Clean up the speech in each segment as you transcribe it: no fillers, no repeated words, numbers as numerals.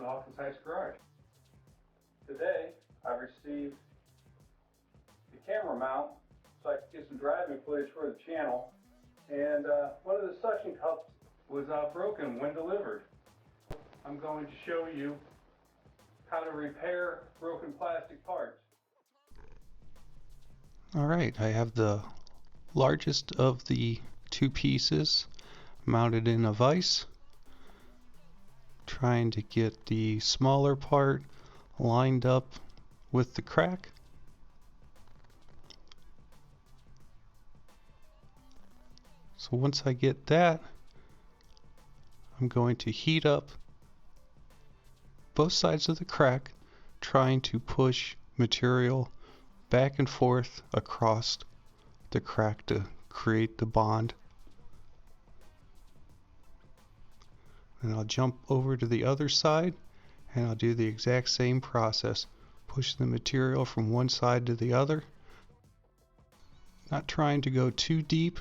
Office Heights garage. Today I received the camera mount so I could get some driving footage for the channel, and one of the suction cups was broken when delivered. I'm going to show you how to repair broken plastic parts. Alright, I have the largest of the two pieces mounted in a vise, trying to get the smaller part lined up with the crack. So once I get that, I'm going to heat up both sides of the crack, trying to push material back and forth across the crack to create the bond. And I'll jump over to the other side and I'll do the exact same process. Push the material from one side to the other. Not trying to go too deep.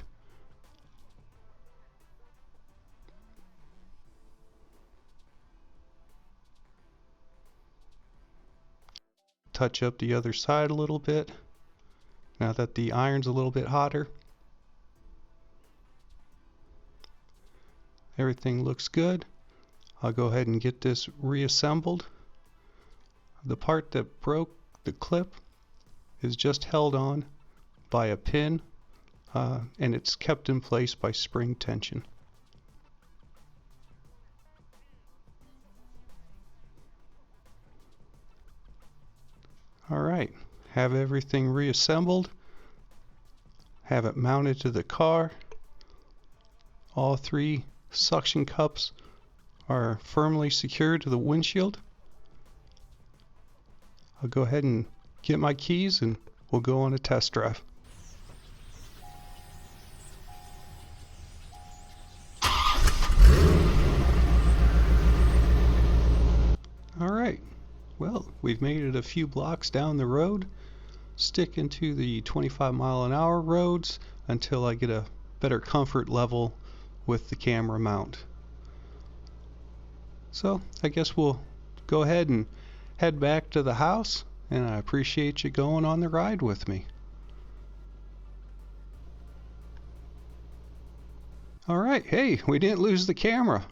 Touch up the other side a little bit now that the iron's a little bit hotter. Everything looks good. I'll go ahead and get this reassembled. The part that broke the clip is just held on by a pin, and it's kept in place by spring tension. Alright, have everything reassembled, have it mounted to the car. All three suction cups are firmly secured to the windshield. I'll go ahead and get my keys and we'll go on a test drive. Alright, well, we've made it a few blocks down the road, sticking to the 25-mile-an-hour roads until I get a better comfort level with the camera mount. So I guess we'll go ahead and head back to the house, and I appreciate you going on the ride with me. Alright, hey, we didn't lose the camera.